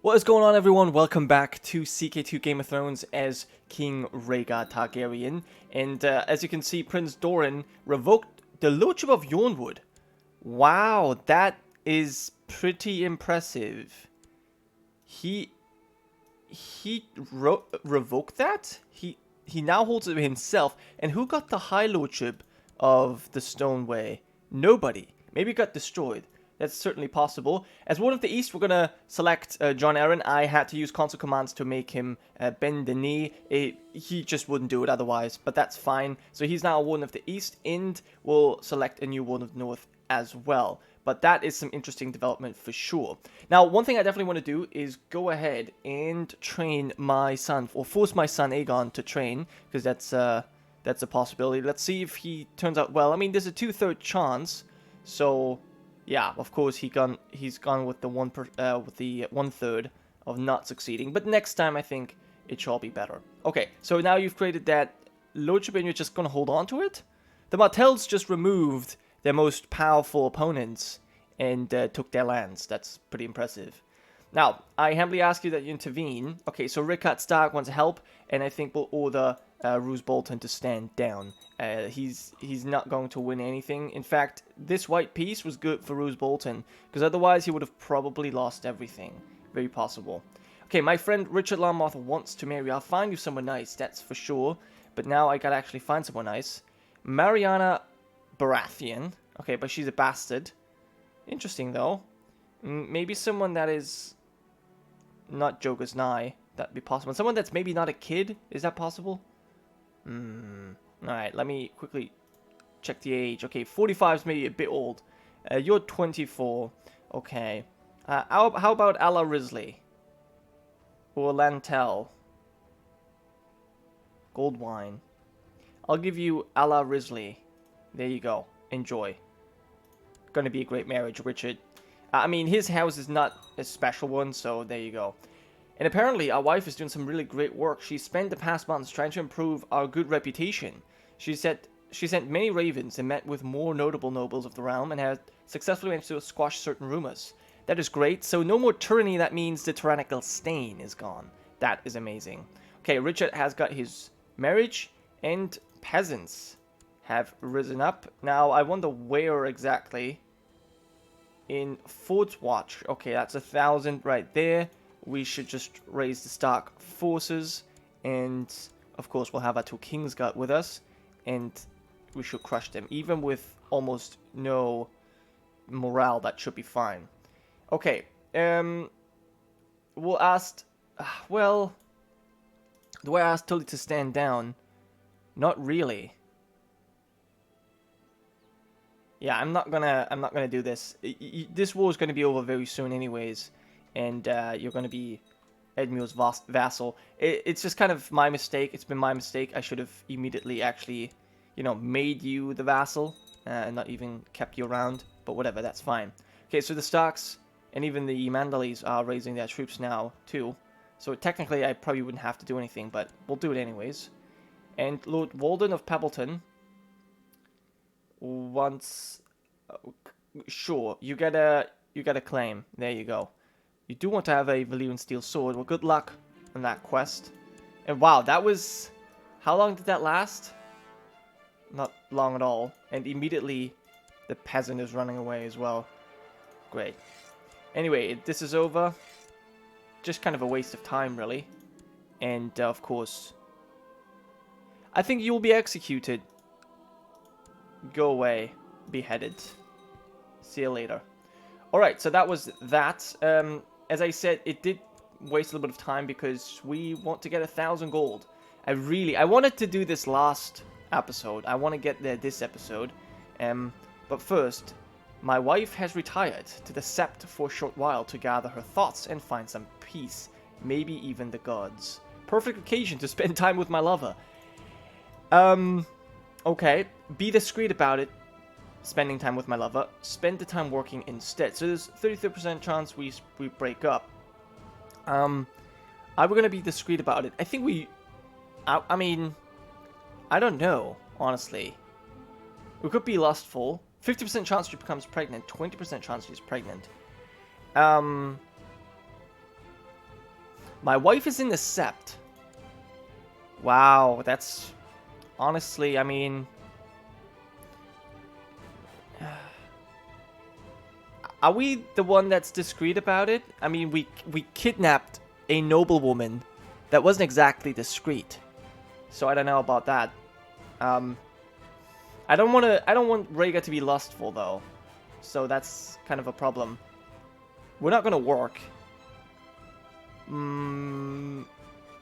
What is going on, everyone? Welcome back to CK2 Game of Thrones as King Rhaegar Targaryen. And as you can see, Prince Doran revoked the Lordship of Yornwood. Wow, that is pretty impressive. He revoked that? He now holds it himself. And who got the High Lordship of the Stoneway? Nobody. Maybe it got destroyed. That's certainly possible. As Warden of the East, we're going to select Jon Arryn. I had to use console commands to make him bend the knee. He just wouldn't do it otherwise, but that's fine. So he's now a Warden of the East, and we'll select a new Warden of the North as well. But that is some interesting development for sure. Now, one thing I definitely want to do is go ahead and train my son, or force my son Aegon to train, because that's a possibility. Let's see if he turns out well. I mean, there's a 2/3 chance, so... yeah, of course he's gone with the 1/3 of not succeeding. But next time I think it shall be better. Okay, so now you've created that lordship and you're just gonna hold on to it? The Martells just removed their most powerful opponents and took their lands. That's pretty impressive. Now, I humbly ask you that you intervene. Okay, so Rickard Stark wants help, and I think we'll order Roose Bolton to stand down. He's not going to win anything. In fact, this white piece was good for Roose Bolton, because otherwise he would have probably lost everything. Very possible. Okay, my friend Richard Larmoth wants to marry. I'll find you someone nice, that's for sure. But now I gotta actually find someone nice. Mariana Baratheon. Okay, but she's a bastard. Interesting, though. Maybe someone that is not Joker's Nye. That'd be possible. Someone that's maybe not a kid. Is that possible? Alright, let me quickly check the age. Okay, 45 is maybe a bit old. You're 24. Okay. How about Alla Risley? Or Lantel? Goldwine. I'll give you Alla Risley. There you go. Enjoy. Gonna be a great marriage, Richard. I mean, his house is not a special one, so there you go. And apparently, our wife is doing some really great work. She spent the past months trying to improve our good reputation. She sent many ravens and met with more notable nobles of the realm and has successfully managed to squash certain rumors. That is great. So no more tyranny. That means the tyrannical stain is gone. That is amazing. Okay, Richard has got his marriage, and peasants have risen up. Now, I wonder where exactly. In Ford's Watch. Okay, that's 1,000 right there. We should just raise the Stark forces. And, of course, we'll have our two Kingsguard with us. And we should crush them. Even with almost no morale, that should be fine. Okay. We'll ask... well... do I ask Tully to stand down? Not really. Yeah, I'm not gonna do this. This war is gonna be over very soon, anyways, and you're gonna be Edmure's vassal. It's just kind of my mistake. It's been my mistake. I should have immediately actually, made you the vassal and not even kept you around. But whatever, that's fine. Okay, so the Starks and even the Manderleys are raising their troops now too. So technically, I probably wouldn't have to do anything, but we'll do it anyways. And Lord Walden of Pebbleton. Once, sure, you get a claim. There you go. You do want to have a Valyrian steel sword. Well, good luck on that quest. And wow, that was... how long did that last? Not long at all. And immediately, the peasant is running away as well. Great. Anyway, this is over. Just kind of a waste of time, really. And, of course, I think you'll be executed. Go away. Beheaded. See you later. Alright, so that was that. As I said, it did waste a little bit of time because we want to get 1,000 gold. I wanted to do this last episode. I want to get there this episode. But first, my wife has retired to the Sept for a short while to gather her thoughts and find some peace. Maybe even the gods. Perfect occasion to spend time with my lover. Okay, be discreet about it, spending time with my lover. Spend the time working instead. So there's 33% chance we break up. Are we going to be discreet about it? I think I mean, I don't know, honestly. We could be lustful. 50% chance she becomes pregnant. 20% chance she's pregnant. My wife is in the Sept. Wow, that's... Honestly, I mean... Are we the one that's discreet about it? I mean, we kidnapped a noblewoman that wasn't exactly discreet. So I don't know about that. I don't want Rhaegar to be lustful though. So that's kind of a problem. We're not gonna work.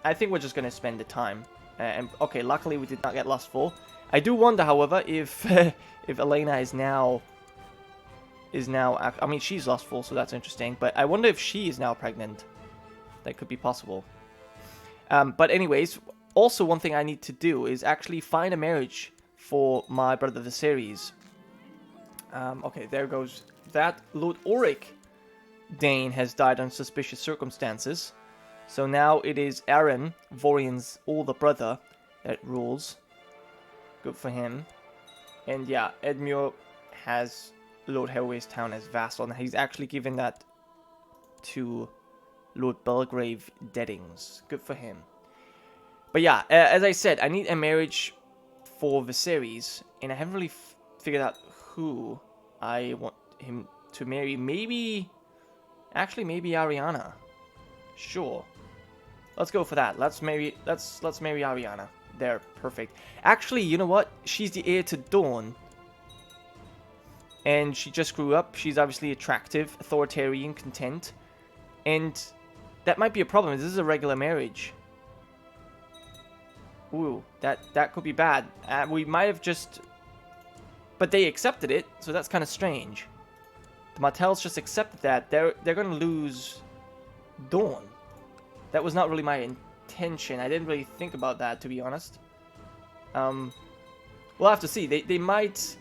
I think we're just gonna spend the time. And okay, luckily we did not get lustful. I do wonder, however, if if Elena is now. I mean, she's lustful, so that's interesting. But I wonder if she is now pregnant. That could be possible. But anyways, also one thing I need to do is actually find a marriage for my brother Viserys. Okay, there goes that. Lord Auric Dane has died under suspicious circumstances. So now it is Aaron, Vorian's older brother, that rules. Good for him. And yeah, Edmure has Lord Helway's town as vassal, and he's actually given that to Lord Belgrave Deadings. Good for him. But yeah, as I said, I need a marriage for Viserys, and I haven't really figured out who I want him to marry. Maybe Ariana. Sure. Let's go for that. Let's marry Ariana. There, perfect. Actually, you know what? She's the heir to Dawn. And she just grew up. She's obviously attractive, authoritarian, content. And that might be a problem. This is a regular marriage. Ooh, that could be bad. We might have just... But they accepted it, so that's kind of strange. The Martells just accepted that. They're going to lose Dawn. That was not really my intention. I didn't really think about that, to be honest. We'll have to see. They might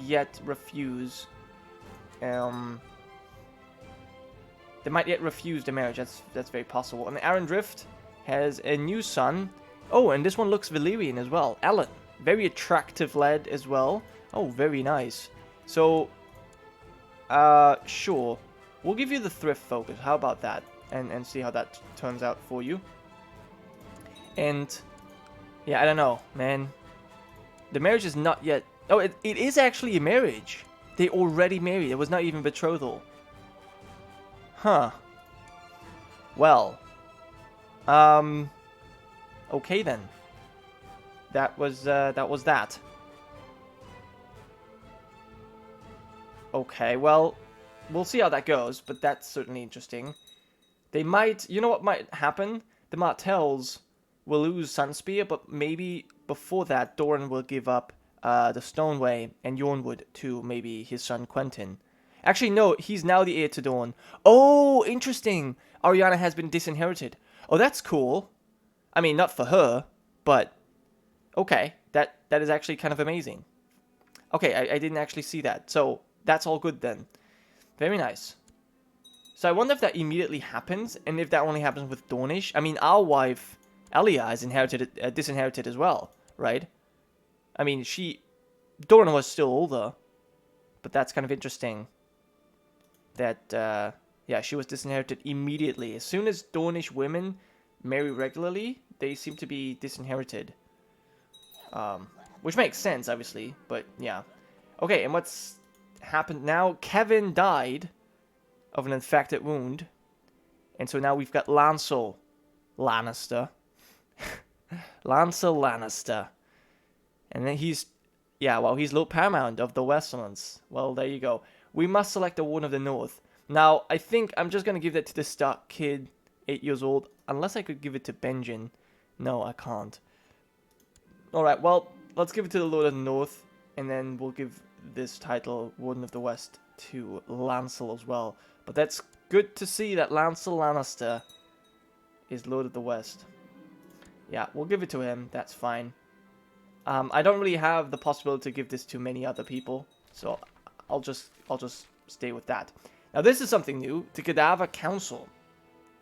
yet refuse. They might yet refuse the marriage. That's very possible. And Aaron Drift has a new son. Oh, and this one looks Valyrian as well. Alan, very attractive lad as well. Oh, very nice. So, sure, we'll give you the thrift focus. How about that? And see how that turns out for you. And yeah, I don't know, man. The marriage is not yet. Oh, it is actually a marriage. They already married. It was not even betrothal. Huh. Well. Okay then. That was that. Okay, well, we'll see how that goes, but that's certainly interesting. They might, you know what might happen? The Martells will lose Sunspear, but maybe before that, Doran will give up the Stoneway and Yornwood to maybe his son Quentin. Actually, no, he's now the heir to Dorne. Oh, interesting. Ariana has been disinherited. Oh, that's cool. I mean, not for her, but okay. That is actually kind of amazing. Okay, I didn't actually see that. So, that's all good then. Very nice. So I wonder if that immediately happens, and if that only happens with Dornish. I mean, our wife, Elia, is disinherited as well, right? I mean, Dorne was still older, but that's kind of interesting. That, yeah, she was disinherited immediately. As soon as Dornish women marry regularly, they seem to be disinherited. Which makes sense, obviously, but yeah. Okay, and what's happened now? Kevin died of an infected wound. And so now we've got Lancel Lannister. Lancel Lannister. And then he's Lord Paramount of the Westlands. Well, there you go. We must select a Warden of the North. Now, I think I'm just going to give that to the Stark kid, 8 years old. Unless I could give it to Benjen. No, I can't. Alright, well, let's give it to the Lord of the North. And then we'll give this title, Warden of the West, to Lancel as well. But that's good to see that Lancel Lannister is Lord of the West. Yeah, we'll give it to him. That's fine. I don't really have the possibility to give this to many other people, so I'll just stay with that. Now, this is something new. The Cadaver Council.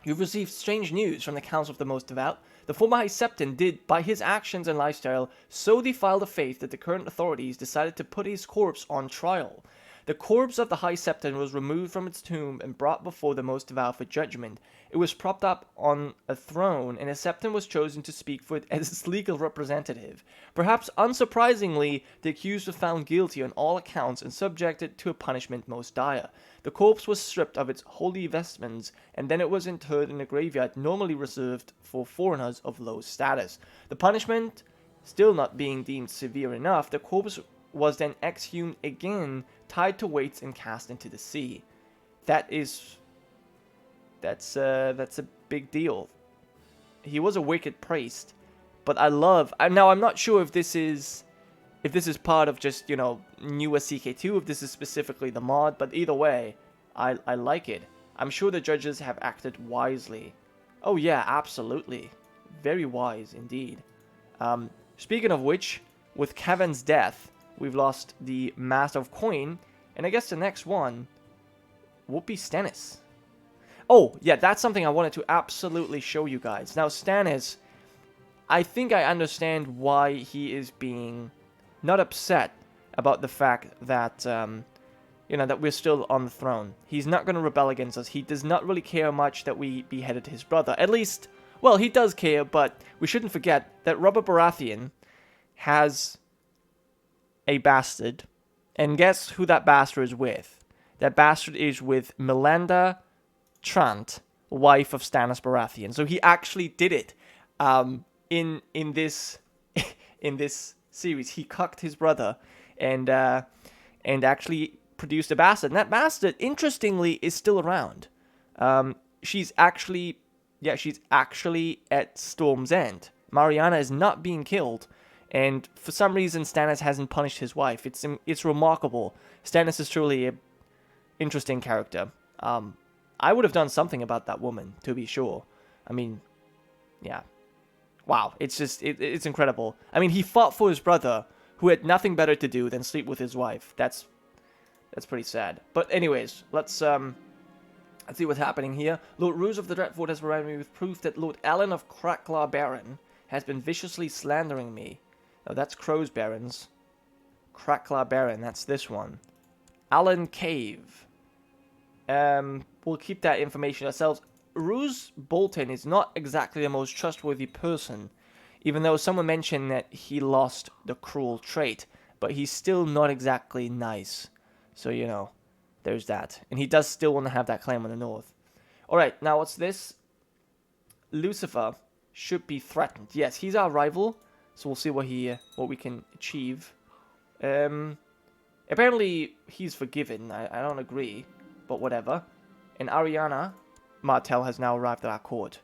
You've received strange news from the Council of the Most Devout. The former High Septon did, by his actions and lifestyle, so defile the faith that the current authorities decided to put his corpse on trial. The corpse of the High Septon was removed from its tomb and brought before the Most Devout for judgment. It was propped up on a throne, and a Septon was chosen to speak for it as its legal representative. Perhaps unsurprisingly, the accused were found guilty on all accounts and subjected to a punishment most dire. The corpse was stripped of its holy vestments, and then it was interred in a graveyard normally reserved for foreigners of low status. The punishment still not being deemed severe enough, the corpse was then exhumed again, tied to weights and cast into the sea. That's a big deal. He was a wicked priest, but I'm not sure if this is part of just, you know, newer CK2, if this is specifically the mod, but either way, I like it. I'm sure the judges have acted wisely. Oh yeah, absolutely. Very wise indeed. Speaking of which, with Kevin's death, we've lost the Master of Coin, and I guess the next one would be Stannis. Oh, yeah, that's something I wanted to absolutely show you guys. Now, Stannis, I think I understand why he is being not upset about the fact that, you know, that we're still on the throne. He's not going to rebel against us. He does not really care much that we beheaded his brother. At least, well, he does care, but we shouldn't forget that Robert Baratheon has a bastard. And guess who that bastard is with? That bastard is with Melinda Trant, wife of Stannis Baratheon. So he actually did it. In this in this series, he cucked his brother and actually produced a bastard. And that bastard, interestingly, is still around. She's actually at Storm's End. Mariana is not being killed, and for some reason Stannis hasn't punished his wife. It's remarkable. Stannis is truly an interesting character. I would have done something about that woman, to be sure. I mean, yeah. Wow, it's just, it's incredible. I mean, he fought for his brother, who had nothing better to do than sleep with his wife. That's pretty sad. But anyways, let's see what's happening here. Lord Roose of the Dreadfort has provided me with proof that Lord Alan of Cracklar Baron has been viciously slandering me. Oh, that's Crow's Barons. Cracklar Baron, that's this one. Alan Cave. We'll keep that information ourselves. Roose Bolton is not exactly the most trustworthy person, even though someone mentioned that he lost the cruel trait, but he's still not exactly nice. So, you know, there's that. And he does still want to have that claim on the north. Alright, now what's this? Lucifer should be threatened. Yes, he's our rival, so we'll see what we can achieve. Apparently, he's forgiven. I don't agree, but whatever. And Ariana Martell has now arrived at our court.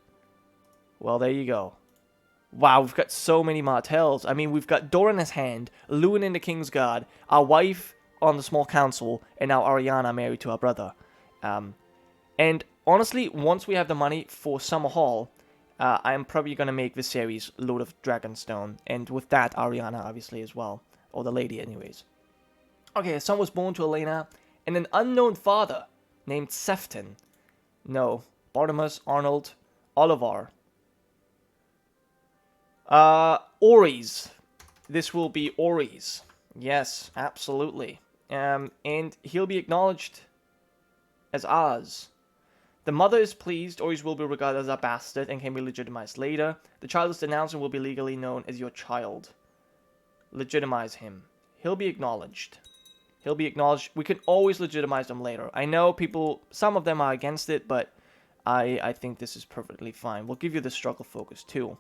Well, there you go. Wow, we've got so many Martells. I mean, we've got Doran Hand, Lewin in the Kingsguard, our wife on the small council, and now Ariana married to our brother. And honestly, once we have the money for Summer Hall, I'm probably going to make this series Lord of Dragonstone. And with that, Ariana, obviously, as well. Or the lady, anyways. Okay, a son was born to Elena, and an unknown father named Septon. No, Bartimus, Arnold, Olivar. Oris. This will be Oris. Yes, absolutely. And he'll be acknowledged as ours. The mother is pleased. Oris will be regarded as a bastard and can be legitimized later. The child is denounced and will be legally known as your child. Legitimize him. He'll be acknowledged. He'll be acknowledged. We can always legitimize them later. I know people, some of them are against it, but I think this is perfectly fine. We'll give you the struggle focus too.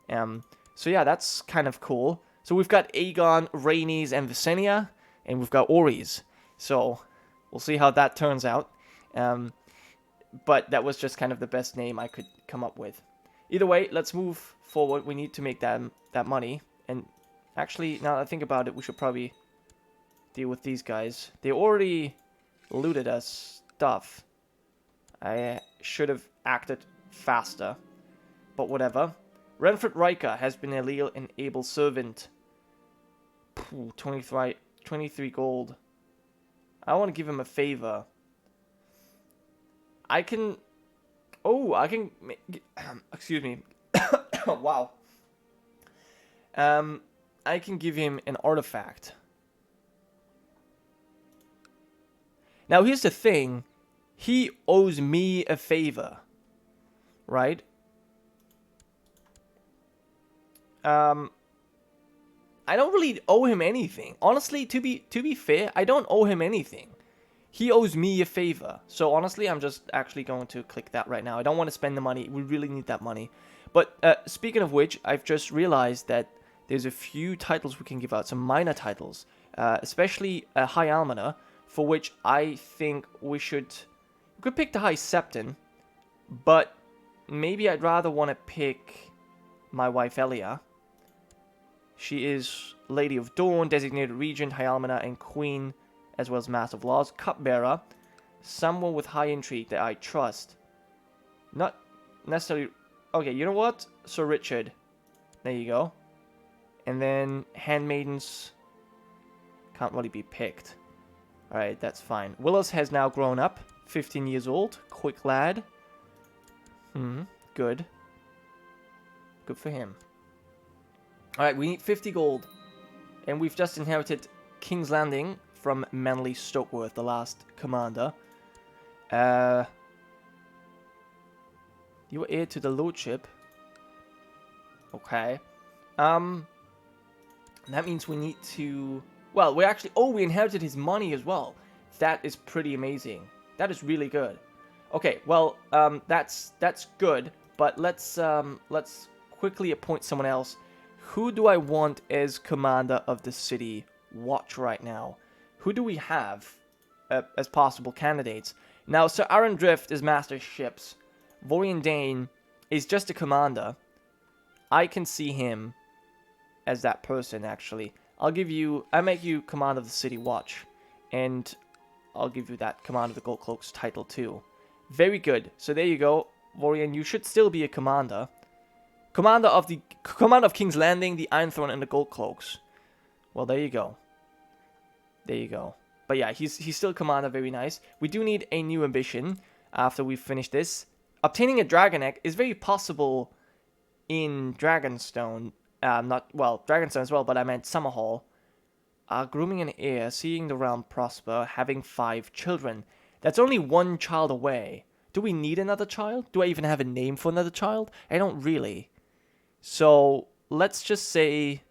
So yeah, that's kind of cool. So we've got Aegon, Rhaenys, and Visenya, and we've got Oris. So we'll see how that turns out. But that was just kind of the best name I could come up with. Either way, let's move forward. We need to make that money. And actually, now that I think about it, we should probably deal with these guys. They already looted us stuff. I should have acted faster. But whatever. Renford Riker has been a leal and able servant. 23 gold. I want to give him a favor. I can... Oh, I can... Excuse me. Wow. I can give him an artifact. Now, here's the thing. He owes me a favor. Right? I don't really owe him anything. Honestly, to be fair, I don't owe him anything. He owes me a favor. So honestly, I'm just actually going to click that right now. I don't want to spend the money. We really need that money. But speaking of which, I've just realized that there's a few titles we can give out. Some minor titles. Especially High Almoner, for which I think we could pick the High Septon. But maybe I'd rather want to pick my wife Elia. She is Lady of Dawn, Designated Regent, High Almoner, and Queen, as well as Master of Laws. Cupbearer, someone with high intrigue that I trust. Not necessarily... Okay, you know what? Sir Richard. There you go. And then Handmaidens can't really be picked. Alright, that's fine. Willis has now grown up. 15 years old. Quick lad. Good. Good for him. Alright, we need 50 gold. And we've just inherited King's Landing from Manly Stokeworth, the last commander. You are heir to the lordship. Okay. That means we need to... Well, we actually... Oh, we inherited his money as well. That is pretty amazing. That is really good. Okay, well, that's good. But let's quickly appoint someone else. Who do I want as commander of the city watch right now? Who do we have as possible candidates? Now, Sir Aaron Drift is master ships. Vorian Dane is just a commander. I can see him as that person, actually. I'll make you commander of the city watch. And I'll give you that Commander of the Gold Cloaks title too. Very good. So there you go. Vorian, you should still be a commander. Commander of King's Landing, the Iron Throne, and the Gold Cloaks. Well, there you go. There you go. But yeah, he's still commander, very nice. We do need a new ambition after we finish this. Obtaining a Dragon Egg is very possible in Dragonstone. Dragonstone as well, but I meant Summerhall. Grooming an heir, seeing the realm prosper, having 5 children. That's only 1 child away. Do we need another child? Do I even have a name for another child? I don't really. So, let's just say...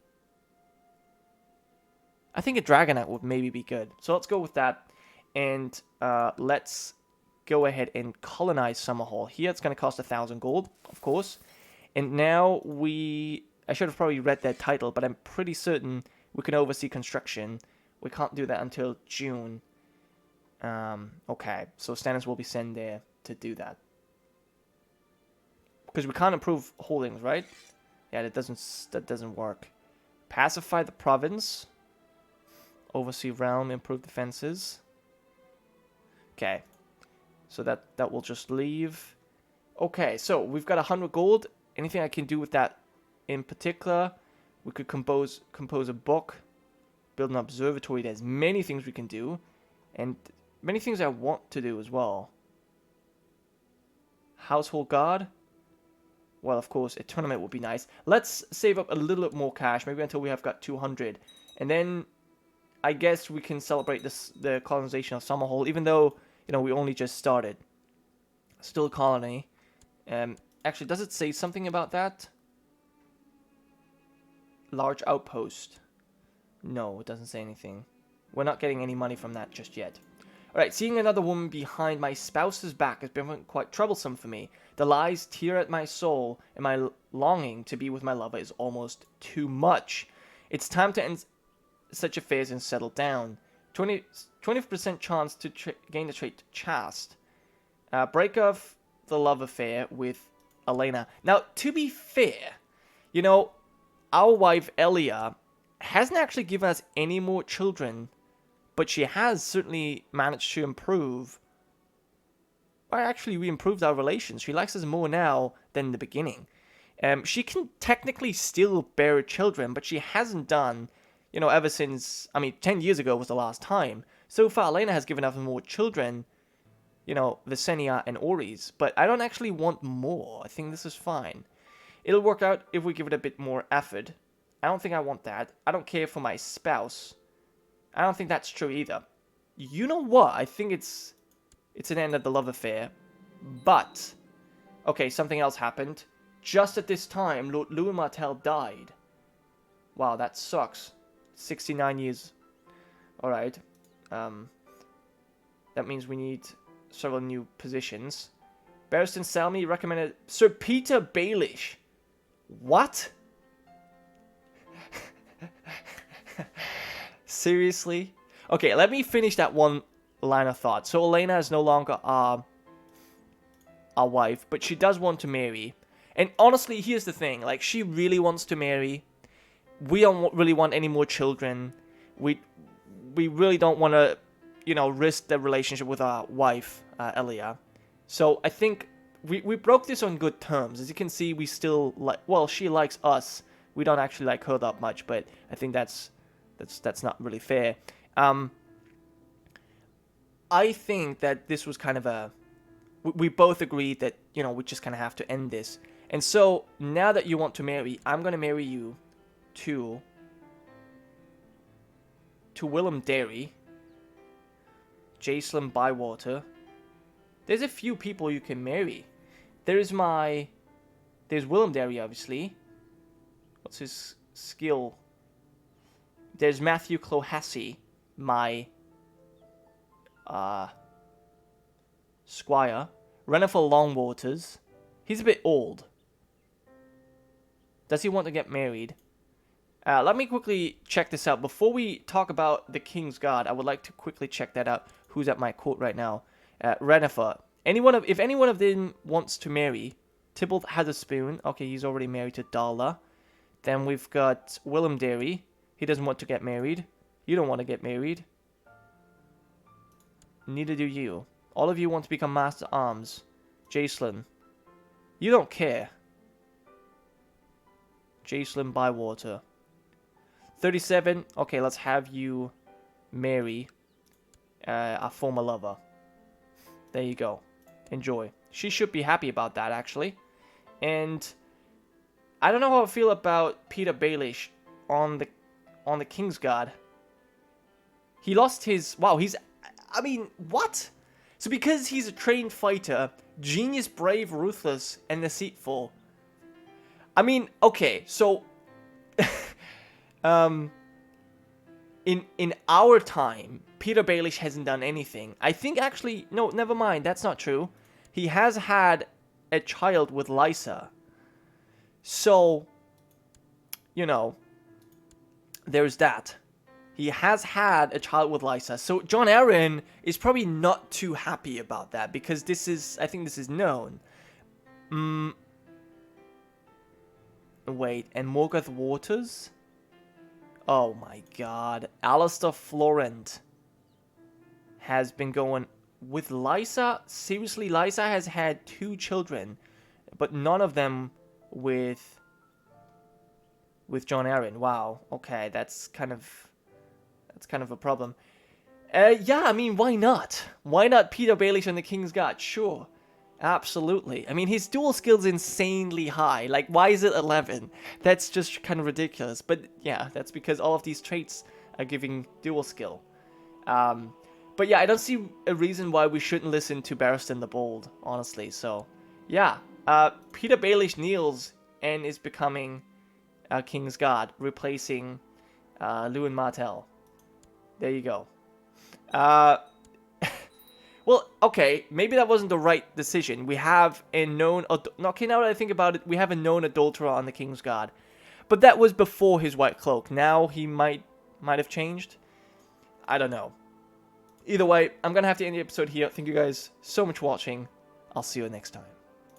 I think a Dragonite would maybe be good. So let's go with that. And let's go ahead and colonize Summerhall. Here it's going to cost 1,000 gold, of course. And now I should have probably read that title, but I'm pretty certain we can oversee construction. We can't do that until June. Okay, so Stannis will be sent there to do that. Because we can't improve holdings, right? Yeah, that doesn't work. Pacify the province. Oversee realm, improve defenses. Okay. So that will just leave. Okay, so we've got 100 gold. Anything I can do with that in particular? We could compose a book. Build an observatory. There's many things we can do. And many things I want to do as well. Household guard. Well, of course, a tournament would be nice. Let's save up a little bit more cash. Maybe until we have got 200. And then I guess we can celebrate the colonization of Summerhall, even though, we only just started. Still a colony. Actually, does it say something about that? Large outpost. No, it doesn't say anything. We're not getting any money from that just yet. Alright, seeing another woman behind my spouse's back has been quite troublesome for me. The lies tear at my soul, and my longing to be with my lover is almost too much. It's time to end such affairs and settle down. 20% chance to gain the trait Chaste. Break off the love affair with Elena. Now, to be fair, our wife Elia hasn't actually given us any more children, but she has certainly managed to improve. Well, actually, we improved our relations. She likes us more now than in the beginning. She can technically still bear children, but she hasn't done, ever since, 10 years ago was the last time. So far, Elena has given us more children, Visenya and Oris, but I don't actually want more. I think this is fine. It'll work out if we give it a bit more effort. I don't think I want that. I don't care for my spouse. I don't think that's true either. you know what? I think it's an end of the love affair. But, okay, something else happened. Just at this time, Lord Lewin Martell died. Wow, that sucks. 69 years. Alright. That means we need several new positions. Barristan Selmy recommended Sir Peter Baelish. What? Seriously? Okay, let me finish that one line of thought. So Elena is no longer our wife, but she does want to marry. And honestly, here's the thing. Like, she really wants to marry. We don't really want any more children. We really don't want to, you know, risk the relationship with our wife, Elia. So I think we broke this on good terms. As you can see, we still like. Well, she likes us. We don't actually like her that much, but I think that's not really fair. I think that this was kind of a. We both agreed that, you know, we just kind of have to end this. And so now that you want to marry, I'm gonna marry you to Willem Derry, Jacelyn Bywater. There's a few people you can marry. There's Willem Derry, obviously. What's his skill? There's Matthew Clohassie, my squire. Renifer Longwaters. He's a bit old. Does he want to get married? Let me quickly check this out. Before we talk about the Kingsguard, I would like to quickly check that out. Who's at my court right now? Renifer. If any one of them wants to marry, Tybalt has a spoon. Okay, he's already married to Darla. Then we've got Willem Derry. He doesn't want to get married. You don't want to get married. Neither do you. All of you want to become Master Arms. Jacelyn. You don't care. Jacelyn Bywater. 37. Okay, let's have you marry a former lover. There you go. Enjoy. She should be happy about that, actually. And I don't know how I feel about Peter Baelish on the Kingsguard. He lost his... Wow, he's... I mean, what? So because he's a trained fighter, genius, brave, ruthless, and deceitful. I mean, okay, so... in our time, Peter Baelish hasn't done anything. I think actually... No, never mind, that's not true. He has had a child with Lysa. So, you know, there's that. He has had a child with Lysa. So Jon Arryn is probably not too happy about that, because this is... I think this is known. Wait, and Morgoth Waters? Oh my god. Alistair Florent has been going with Lysa. Seriously, Lysa has had 2 children, but none of them with Jon Arryn. Wow. Okay, that's kind of a problem. Yeah, I mean, why not? Why not Peter Baelish and the Kingsguard? Sure. Absolutely. I mean, his dual skill's insanely high. Like, why is it 11? That's just kind of ridiculous. But yeah, that's because all of these traits are giving dual skill. But yeah, I don't see a reason why we shouldn't listen to Barristan the Bold, honestly. So, yeah. Peter Baelish kneels and is becoming Kingsguard, replacing Lewin Martell. There you go. Well, okay, maybe that wasn't the right decision. We have a known... Okay, now that I think about it, we have a known adulterer on the Kingsguard. But that was before his white cloak. Now he might have changed. I don't know. Either way, I'm going to have to end the episode here. Thank you guys so much for watching. I'll see you next time.